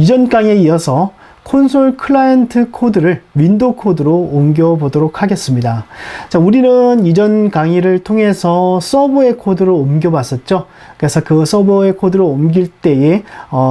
이전 강의에 이어서 콘솔 클라이언트 코드를 윈도우 코드로 옮겨 보도록 하겠습니다. 자, 우리는 이전 강의를 통해서 서버의 코드로 옮겨 봤었죠. 그래서 그 서버의 코드로 옮길 때에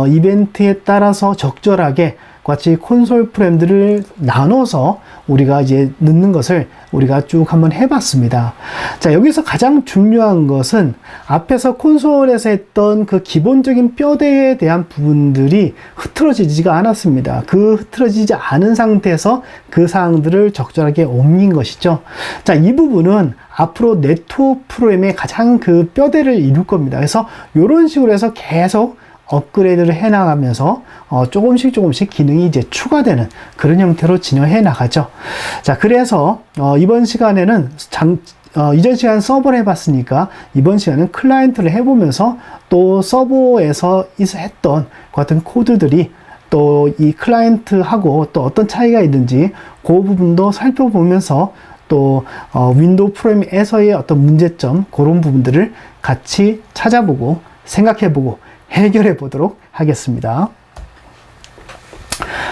이벤트에 따라서 적절하게 같이 콘솔 프레임들을 나눠서 우리가 이제 넣는 것을 우리가 쭉 한번 해봤습니다. 자, 여기서 가장 중요한 것은 앞에서 콘솔에서 했던 그 기본적인 뼈대에 대한 부분들이 흐트러지지가 않았습니다. 그 흐트러지지 않은 상태에서 그 사항들을 적절하게 옮긴 것이죠. 자, 이 부분은 앞으로 네트워크 프로그램의 가장 그 뼈대를 이룰 겁니다. 그래서 이런 식으로 해서 계속 업그레이드를 해나가면서 조금씩 기능이 이제 추가되는 그런 형태로 진행해 나가죠. 자, 그래서 이번 시간에는 이전 시간 서버를 해봤으니까 이번 시간은 클라이언트를 해보면서 또 서버에서 했던 같은 코드들이 또 이 클라이언트하고 또 어떤 차이가 있는지 그 부분도 살펴보면서 또 윈도우 프레임에서의 어떤 문제점 그런 부분들을 같이 찾아보고 생각해보고 해결해 보도록 하겠습니다.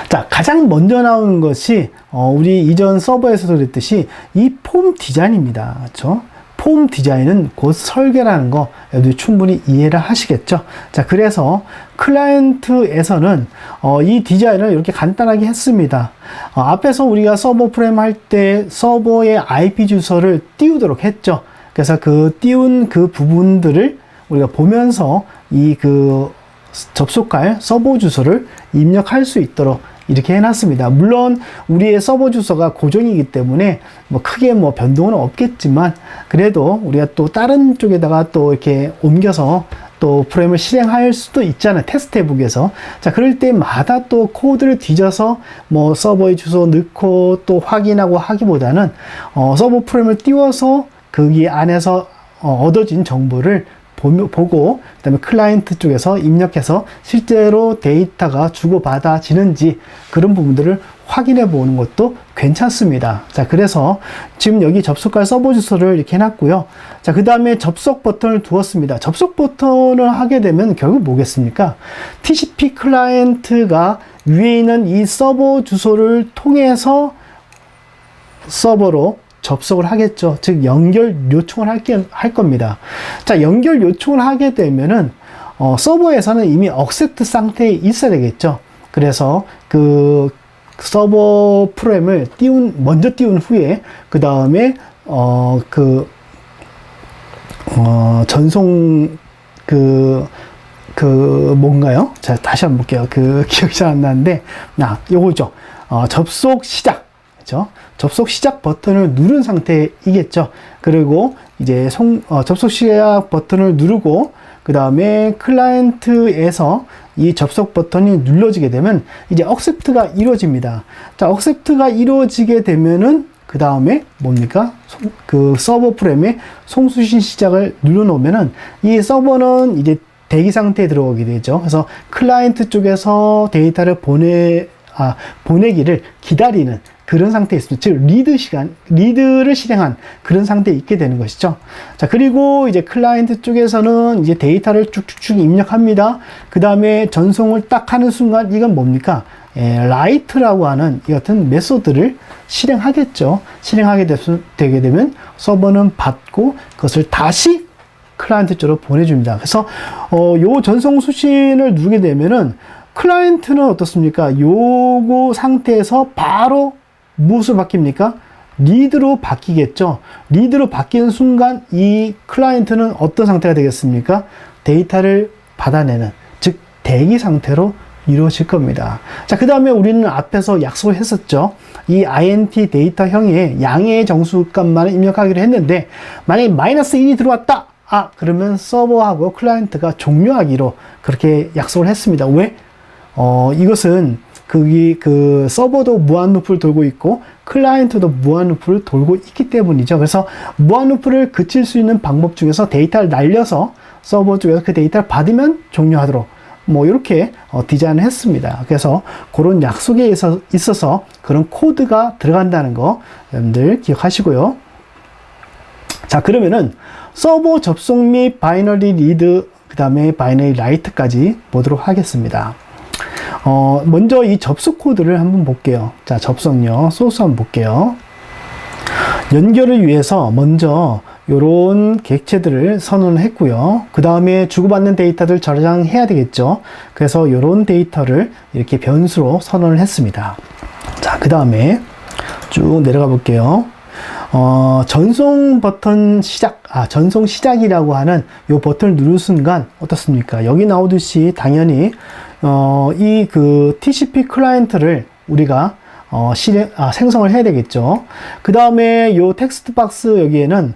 자, 가장 먼저 나오는 것이 우리 이전 서버에서도 그랬듯이 이 폼 디자인입니다. 그렇죠? 폼 디자인은 곧 설계라는 거 여러분들이 충분히 이해를 하시겠죠? 자, 그래서 클라이언트에서는 이 디자인을 이렇게 간단하게 했습니다. 앞에서 우리가 서버 프레임 할 때 서버의 IP 주소를 띄우도록 했죠. 그래서 그 띄운 그 부분들을 우리가 보면서 그 접속할 서버 주소를 입력할 수 있도록 이렇게 해놨습니다. 물론 우리의 서버 주소가 고정이기 때문에 크게 변동은 없겠지만 그래도 우리가 또 다른 쪽에다가 또 이렇게 옮겨서 또 프레임을 실행할 수도 있잖아요. 테스트해보기 위해서. 자, 그럴 때마다 또 코드를 뒤져서 서버의 주소 넣고 또 확인하고 하기보다는 서버 프레임을 띄워서 거기 안에서 얻어진 정보를 보고 그 다음에 클라이언트 쪽에서 입력해서 실제로 데이터가 주고받아지는지 그런 부분들을 확인해 보는 것도 괜찮습니다. 자, 그래서 지금 여기 접속할 서버 주소를 이렇게 해놨고요. 자, 그 다음에 접속 버튼을 두었습니다. 접속 버튼을 하게 되면 결국 뭐겠습니까? TCP 클라이언트가 위에 있는 이 서버 주소를 통해서 서버로 접속을 하겠죠. 즉 연결 요청을 할 겁니다. 자, 연결 요청을 하게 되면은 서버에서는 이미 억셉트 상태에 있어야 되겠죠. 그래서 그 서버 프레임을 먼저 띄운 후에 그 다음에 전송 뭔가요? 자, 다시 한번 볼게요. 기억이 잘 안 나는데 요거죠. 접속 시작. 그렇죠? 접속 시작 버튼을 누른 상태이겠죠. 그리고 이제 접속 시작 버튼을 누르고 그 다음에 클라이언트에서 이 접속 버튼이 눌러지게 되면 이제 억셉트가 이루어집니다. 자, 억셉트가 이루어지게 되면은 그 다음에 뭡니까? 그 서버 프레임의 송수신 시작을 눌러 놓으면은 이 서버는 이제 대기 상태에 들어오게 되죠. 그래서 클라이언트 쪽에서 데이터를 보내기를 기다리는 그런 상태에 있습니다. 즉, 리드를 실행한 그런 상태에 있게 되는 것이죠. 자, 그리고 이제 클라이언트 쪽에서는 이제 데이터를 쭉쭉쭉 입력합니다. 그 다음에 전송을 딱 하는 순간 이건 뭡니까? 라이트라고 하는 이 같은 메소드를 실행하겠죠. 실행하게 되게 되면 서버는 받고 그것을 다시 클라이언트 쪽으로 보내줍니다. 그래서 요 전송 수신을 누르게 되면은 클라이언트는 어떻습니까? 요거 상태에서 바로 무엇으로 바뀝니까? 리드로 바뀌겠죠. 리드로 바뀌는 순간 이 클라이언트는 어떤 상태가 되겠습니까? 데이터를 받아내는, 즉 대기 상태로 이루어질 겁니다. 자, 그 다음에 우리는 앞에서 약속을 했었죠. 이 int 데이터형의 양의 정수값만 입력하기로 했는데 만약에 -1이 들어왔다. 그러면 서버하고 클라이언트가 종료하기로 그렇게 약속을 했습니다. 왜? 이것은 서버도 무한 루프를 돌고 있고 클라이언트도 무한 루프를 돌고 있기 때문이죠. 그래서 무한 루프를 그칠 수 있는 방법 중에서 데이터를 날려서 서버 쪽에서 그 데이터를 받으면 종료하도록 이렇게 디자인을 했습니다. 그래서 그런 약속에 있어서 그런 코드가 들어간다는 거 여러분들 기억하시고요. 자, 그러면은 서버 접속 및 바이너리 리드 그 다음에 바이너리 라이트까지 보도록 하겠습니다. 먼저 이 접속 코드를 한번 볼게요. 자, 접속요. 소스 한번 볼게요. 연결을 위해서 먼저 요런 객체들을 선언을 했고요. 그 다음에 주고받는 데이터들 저장해야 되겠죠. 그래서 요런 데이터를 이렇게 변수로 선언을 했습니다. 자, 그 다음에 쭉 내려가 볼게요. 전송 버튼 시작, 전송 시작이라고 하는 요 버튼을 누른 순간 어떻습니까? 여기 나오듯이 당연히 이 그 TCP 클라이언트를 우리가 생성을 해야 되겠죠. 그 다음에 요 텍스트 박스 여기에는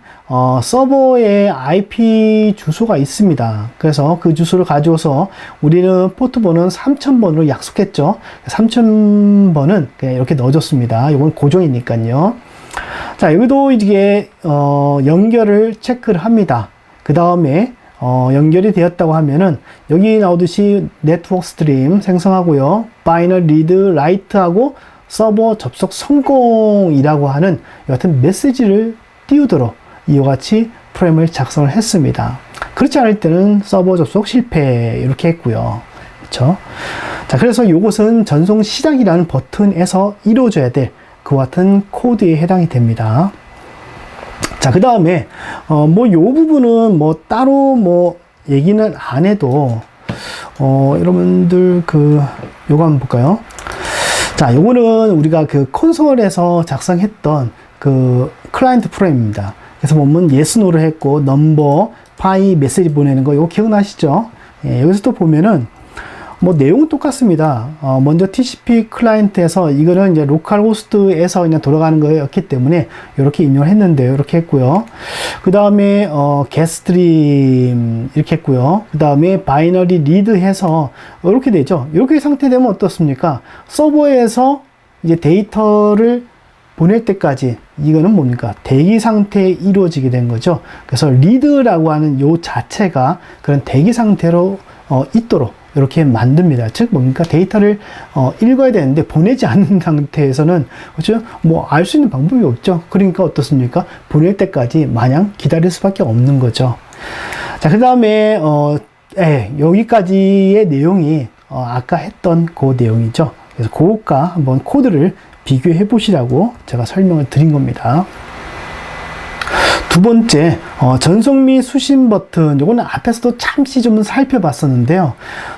서버의 IP 주소가 있습니다. 그래서 그 주소를 가져와서 우리는 포트번호는 3000번으로 약속했죠. 3000번은 그냥 이렇게 넣어줬습니다. 이건 고정이니까요. 자, 여기도 이게 연결을 체크를 합니다. 그 다음에 연결이 되었다고 하면은 여기 나오듯이 네트워크 스트림 생성하고요. 바이너리 리드 라이트하고 서버 접속 성공이라고 하는 여하튼 메시지를 띄우도록 이와 같이 프레임을 작성을 했습니다. 그렇지 않을 때는 서버 접속 실패 이렇게 했고요. 그렇죠? 자, 그래서 이것은 전송 시작이라는 버튼에서 이루어져야 될 그와 같은 코드에 해당이 됩니다. 자, 그 다음에 요 부분은 따로 얘기는 안 해도 여러분들 요거 한번 볼까요? 자, 요거는 우리가 그 콘솔에서 작성했던 그 클라이언트 프레임입니다. 그래서 보면 yes, no를 했고 넘버, 파이, 메시지 보내는 거 이거 기억나시죠? 예, 여기서 또 보면은 내용은 똑같습니다. 먼저 TCP 클라이언트에서 이거는 이제 로컬 호스트에서 그냥 돌아가는 거였기 때문에 이렇게 입력을 했는데요. 이렇게 했고요. 그 다음에 getStream 이렇게 했고요. 그 다음에 바이너리 리드 해서 이렇게 되죠. 이렇게 상태되면 어떻습니까? 서버에서 이제 데이터를 보낼 때까지 이거는 뭡니까? 대기 상태에 이루어지게 된 거죠. 그래서 리드라고 하는 요 자체가 그런 대기 상태로 있도록 이렇게 만듭니다. 즉 뭡니까? 데이터를 읽어야 되는데 보내지 않는 상태에서는 그렇죠? 알 수 있는 방법이 없죠. 그러니까 어떻습니까? 보낼 때까지 마냥 기다릴 수밖에 없는 거죠. 자, 그 다음에 여기까지의 내용이 아까 했던 그 내용이죠. 그래서 그것과 한번 코드를 비교해 보시라고 제가 설명을 드린 겁니다. 두 번째, 전송 및 수신 버튼. 요거는 앞에서도 잠시 좀 살펴봤었는데요.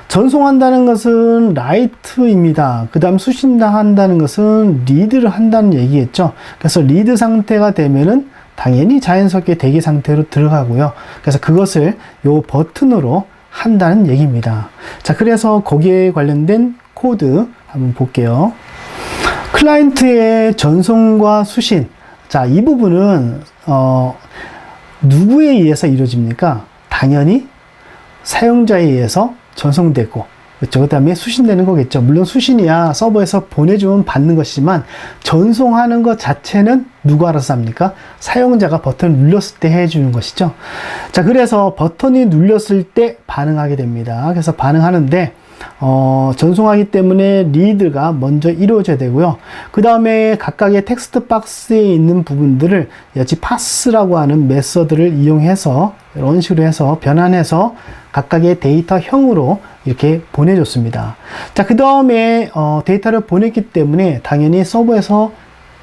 전송한다는 것은 라이트입니다. 그 다음 수신한다는 것은 리드를 한다는 얘기겠죠. 그래서 리드 상태가 되면은 당연히 자연스럽게 대기 상태로 들어가고요. 그래서 그것을 요 버튼으로 한다는 얘기입니다. 자, 그래서 거기에 관련된 코드 한번 볼게요. 클라이언트의 전송과 수신. 자, 이 부분은 누구에 의해서 이루어집니까? 당연히 사용자에 의해서 전송되고, 그렇죠? 그 다음에 수신되는 거겠죠. 물론 수신이야 서버에서 보내주면 받는 것이지만 전송하는 것 자체는 누가 알아서 합니까? 사용자가 버튼을 눌렀을 때 해주는 것이죠. 자, 그래서 버튼이 눌렸을 때 반응하게 됩니다. 그래서 반응하는데 전송하기 때문에 리드가 먼저 이루어져야 되고요. 그 다음에 각각의 텍스트 박스에 있는 부분들을 여기 파스라고 하는 메서드를 이용해서 이런 식으로 해서 변환해서 각각의 데이터형으로 이렇게 보내줬습니다. 자, 그 다음에 데이터를 보냈기 때문에 당연히 서버에서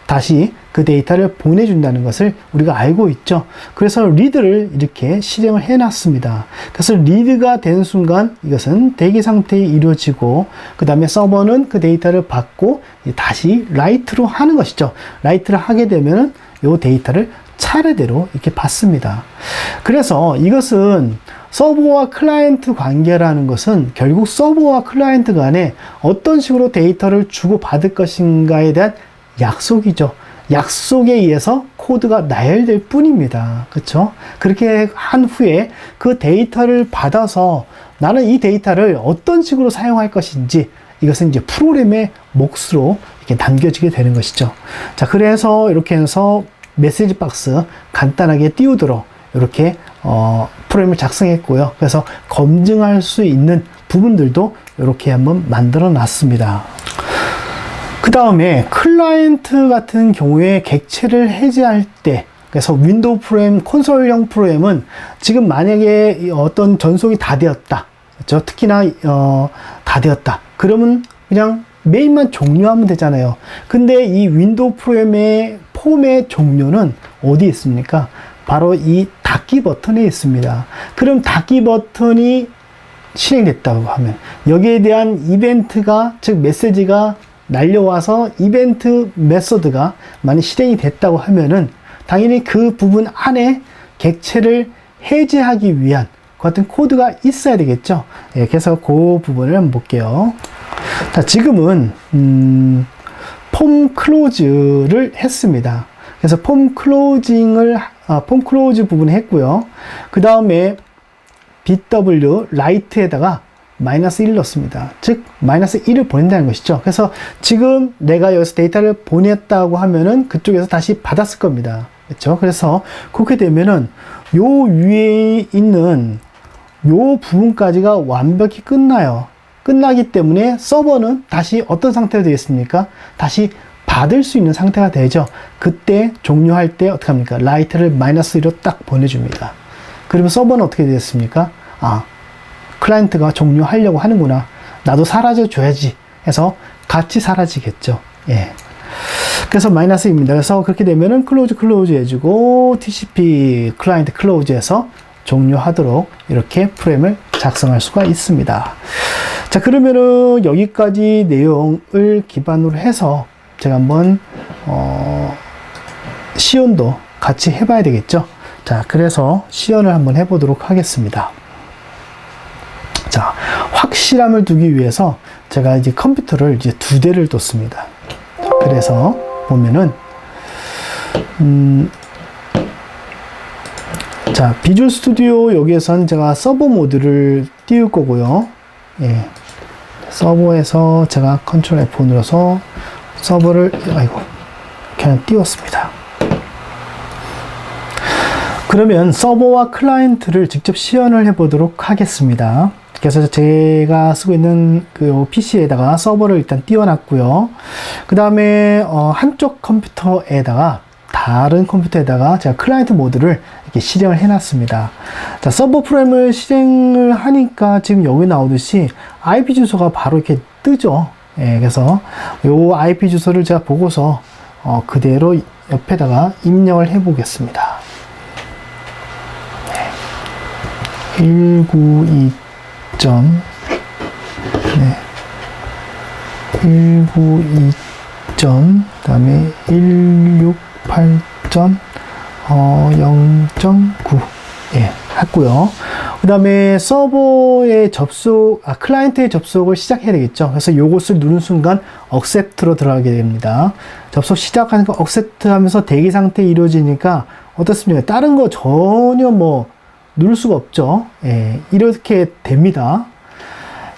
다시 그 데이터를 보내준다는 것을 우리가 알고 있죠. 그래서 리드를 이렇게 실행을 해놨습니다. 그래서 리드가 된 순간 이것은 대기 상태에 이루어지고 그 다음에 서버는 그 데이터를 받고 다시 라이트로 하는 것이죠. 라이트를 하게 되면 이 데이터를 차례대로 이렇게 받습니다. 그래서 이것은 서버와 클라이언트 관계라는 것은 결국 서버와 클라이언트 간에 어떤 식으로 데이터를 주고받을 것인가에 대한 약속이죠. 약속에 의해서 코드가 나열될 뿐입니다. 그렇죠? 그렇게 한 후에 그 데이터를 받아서 나는 이 데이터를 어떤 식으로 사용할 것인지 이것은 이제 프로그램의 몫으로 이렇게 남겨지게 되는 것이죠. 자, 그래서 이렇게 해서 메시지 박스 간단하게 띄우도록 이렇게 프레임을 작성했고요. 그래서 검증할 수 있는 부분들도 이렇게 한번 만들어 놨습니다. 그 다음에 클라이언트 같은 경우에 객체를 해제할 때, 그래서 윈도우 프레임, 콘솔형 프레임은 지금 만약에 어떤 전송이 다 되었다. 그렇죠? 특히나 다 되었다. 그러면 그냥 메인만 종료하면 되잖아요. 근데 이 윈도우 프로그램의 폼의 종료는 어디에 있습니까? 바로 이 닫기 버튼에 있습니다. 그럼 닫기 버튼이 실행됐다고 하면 여기에 대한 이벤트가, 즉 메시지가 날려와서 이벤트 메서드가 만약 실행이 됐다고 하면은 당연히 그 부분 안에 객체를 해제하기 위한 그 같은 코드가 있어야 되겠죠. 예, 그래서 그 부분을 한번 볼게요. 자, 지금은 폼 클로즈를 했습니다. 그래서 폼 클로즈 부분을 했고요. 그 다음에 BW 라이트에다가 -1을 넣습니다. 즉 -1을 보낸다는 것이죠. 그래서 지금 내가 여기서 데이터를 보냈다고 하면은 그쪽에서 다시 받았을 겁니다. 그렇죠? 그래서 그렇게 되면은 요 위에 있는 요 부분까지가 완벽히 끝나요. 끝나기 때문에 서버는 다시 어떤 상태가 되겠습니까? 다시 받을 수 있는 상태가 되죠. 그때 종료할 때 어떻게 합니까? 라이트를 -1로 딱 보내줍니다. 그러면 서버는 어떻게 되겠습니까? 아, 클라이언트가 종료하려고 하는구나. 나도 사라져 줘야지 해서 같이 사라지겠죠. 예. 그래서 마이너스입니다. 그래서 그렇게 되면은 클로즈 해주고 TCP 클라이언트 클로즈해서 종료하도록 이렇게 프레임을 작성할 수가 있습니다. 자, 그러면은 여기까지 내용을 기반으로 해서 제가 한번 시연도 같이 해봐야 되겠죠. 자, 그래서 시연을 한번 해보도록 하겠습니다. 자, 확실함을 두기 위해서 제가 이제 컴퓨터를 이제 2대를 뒀습니다. 그래서 보면은 자, 비주얼 스튜디오 여기에선 제가 서버 모드를 띄울 거고요. 예. 서버에서 제가 컨트롤 F 눌러서 서버를 그냥 띄웠습니다. 그러면 서버와 클라이언트를 직접 시연을 해 보도록 하겠습니다. 그래서 제가 쓰고 있는 그 PC에다가 서버를 일단 띄워놨고요. 그 다음에 한쪽 컴퓨터에다가 다른 컴퓨터에다가 제가 클라이언트 모드를 이렇게 실행을 해놨습니다. 자, 서버 프레임을 실행을 하니까 지금 여기 나오듯이 IP 주소가 바로 이렇게 뜨죠. 예, 그래서 요 IP 주소를 제가 보고서 그대로 옆에다가 입력을 해 보겠습니다. 192. 네. 192. 그다음에 168.0.9 예, 했고요. 그 다음에 서버의 클라이언트의 접속을 시작해야 되겠죠. 그래서 요것을 누른 순간 accept로 들어가게 됩니다. 접속 시작하니까 accept 하면서 대기 상태 이루어지니까 어떻습니까? 다른 거 전혀 누를 수가 없죠. 예, 이렇게 됩니다.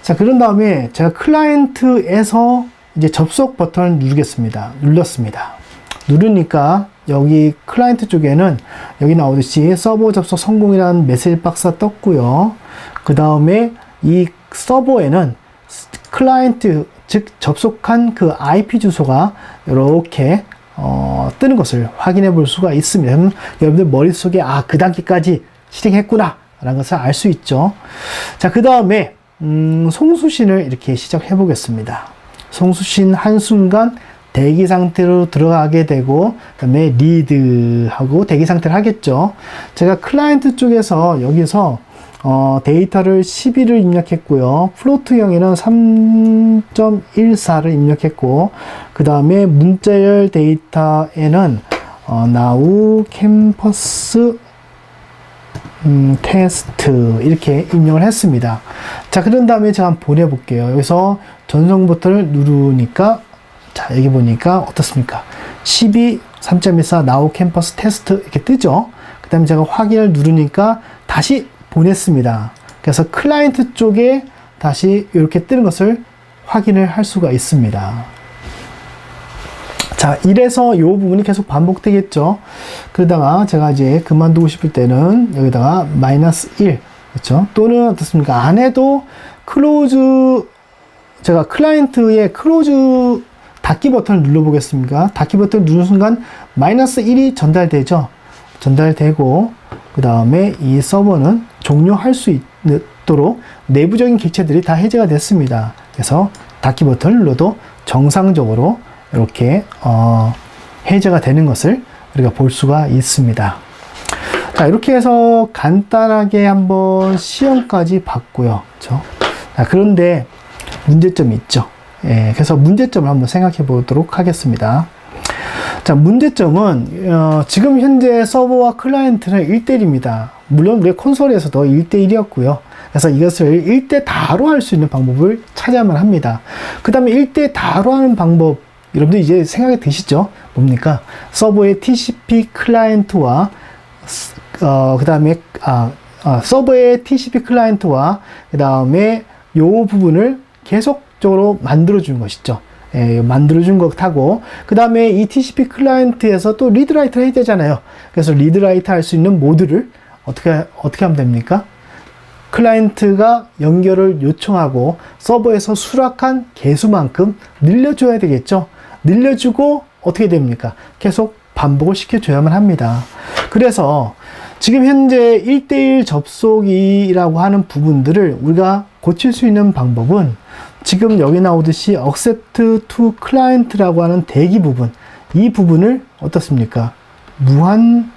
자, 그런 다음에 제가 클라이언트에서 이제 접속 버튼을 눌렀습니다. 누르니까 여기 클라이언트 쪽에는 여기 나오듯이 서버 접속 성공이라는 메시지 박스가 떴고요. 그 다음에 이 서버에는 클라이언트, 즉 접속한 그 IP 주소가 이렇게 뜨는 것을 확인해 볼 수가 있습니다. 그럼 여러분들 머릿속에 그 단계까지 실행했구나 라는 것을 알 수 있죠. 자, 그 다음에 송수신을 이렇게 시작해 보겠습니다. 송수신 한순간 대기 상태로 들어가게 되고, 그 다음에 리드하고 대기 상태를 하겠죠. 제가 클라이언트 쪽에서 여기서 데이터를 12를 입력했고요. 플로트형에는 3.14를 입력했고, 그 다음에 문자열 데이터에는 now 캠퍼스 테스트 이렇게 입력을 했습니다. 자, 그런 다음에 제가 한번 보내볼게요. 여기서 전송 버튼을 누르니까 자, 여기 보니까 어떻습니까? 12, 3.14 now 캠퍼스 테스트 이렇게 뜨죠. 그 다음에 제가 확인을 누르니까 다시 보냈습니다. 그래서 클라이언트 쪽에 다시 이렇게 뜨는 것을 확인을 할 수가 있습니다. 자, 이래서 이 부분이 계속 반복되겠죠. 그러다가 제가 이제 그만두고 싶을 때는 여기다가 -1, 그렇죠? 또는 어떻습니까? 안 해도 클로즈, 제가 클라이언트의 클로즈 닫기 버튼을 눌러보겠습니다. 닫기 버튼을 누른 순간 -1이 전달되죠. 전달되고, 그 다음에 이 서버는 종료할 수 있도록 내부적인 객체들이 다 해제가 됐습니다. 그래서 닫기 버튼을 눌러도 정상적으로 이렇게 해제가 되는 것을 우리가 볼 수가 있습니다. 자, 이렇게 해서 간단하게 한번 시험까지 봤고요. 그렇죠? 자, 그런데 문제점이 있죠. 예, 그래서 문제점을 한번 생각해 보도록 하겠습니다. 자, 문제점은 지금 현재 서버와 클라이언트는 1대1입니다. 물론 우리 콘솔에서도 1대1이었고요. 그래서 이것을 1대4로 할 수 있는 방법을 찾아야만 합니다. 그 다음에 1대4로 하는 방법, 여러분들 이제 생각이 드시죠? 뭡니까? 서버의 TCP 클라이언트와 그 다음에 서버의 TCP 클라이언트와 그 다음에 요 부분을 계속적으로 만들어준 것이죠. 예, 만들어준 것하고 그 다음에 이 TCP 클라이언트에서 또 리드라이트를 해야 되잖아요. 그래서 리드라이트 할 수 있는 모드를 어떻게 하면 됩니까? 클라이언트가 연결을 요청하고 서버에서 수락한 개수만큼 늘려줘야 되겠죠. 늘려주고 어떻게 됩니까? 계속 반복을 시켜줘야만 합니다. 그래서 지금 현재 1대1 접속이라고 하는 부분들을 우리가 고칠 수 있는 방법은 지금 여기 나오듯이 accept to client라고 하는 대기 부분, 이 부분을 어떻습니까? 무한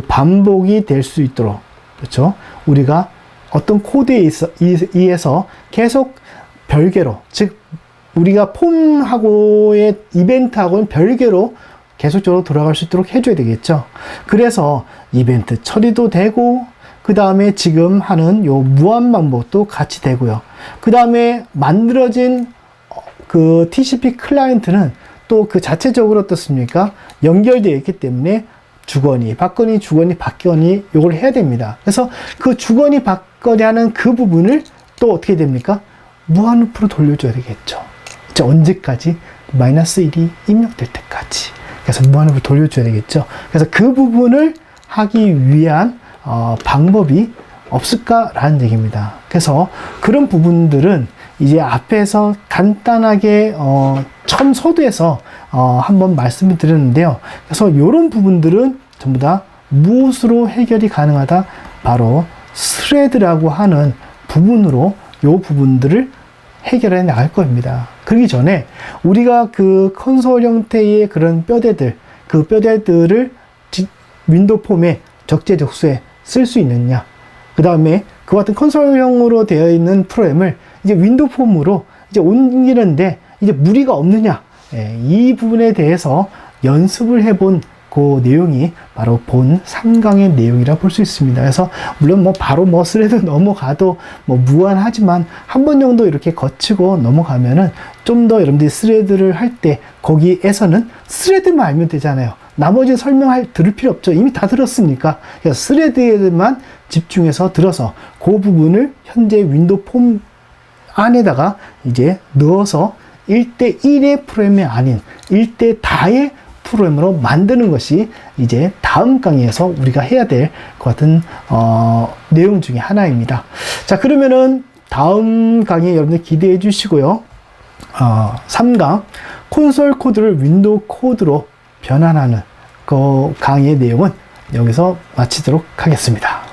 반복이 될 수 있도록, 그렇죠? 우리가 어떤 코드에 의해서 계속 별개로, 즉 우리가 폼하고의 이벤트하고는 별개로 계속적으로 돌아갈 수 있도록 해줘야 되겠죠. 그래서 이벤트 처리도 되고, 그 다음에 지금 하는 요 무한 반복도 같이 되고요. 그 다음에 만들어진 그 TCP 클라이언트는 또 그 자체적으로 어떻습니까? 연결되어 있기 때문에 주거니 받거니 주거니 받거니 요걸 해야 됩니다. 그래서 그 주거니 받거니 하는 그 부분을 또 어떻게 됩니까? 무한루프로 돌려줘야 되겠죠. 이제 언제까지? -1이 입력될 때까지. 그래서 무한루프로 돌려줘야 되겠죠. 그래서 그 부분을 하기 위한 방법이 없을까라는 얘기입니다. 그래서 그런 부분들은 이제 앞에서 간단하게 첨서두에서 한번 말씀을 드렸는데요. 그래서 이런 부분들은 전부 다 무엇으로 해결이 가능하다? 바로 스레드라고 하는 부분으로 이 부분들을 해결해 나갈 겁니다. 그러기 전에 우리가 그 콘솔 형태의 그런 뼈대들, 그 뼈대들을 윈도우 폼에 적재적소에 쓸 수 있느냐, 그 다음에 그와 같은 콘솔형으로 되어 있는 프로그램을 이제 윈도우 폼으로 이제 옮기는데 이제 무리가 없느냐, 이 부분에 대해서 연습을 해본 그 내용이 바로 본 3강의 내용이라 볼 수 있습니다. 그래서 물론 바로 스레드 넘어가도 무한하지만 한 번 정도 이렇게 거치고 넘어가면은 좀 더 여러분들이 스레드를 할 때 거기에서는 스레드만 알면 되잖아요. 나머지 들을 필요 없죠. 이미 다 들었으니까. 그래서 스레드에만 집중해서 들어서 그 부분을 현재 윈도우 폼 안에다가 이제 넣어서 1대1의 프로그램이 아닌 1대4의 프로그램으로 만드는 것이 이제 다음 강의에서 우리가 해야 될 것 같은 내용 중에 하나입니다. 자, 그러면은 다음 강의 여러분들 기대해 주시고요. 3강 콘솔 코드를 윈도우 코드로 변환하는 그 강의의 내용은 여기서 마치도록 하겠습니다.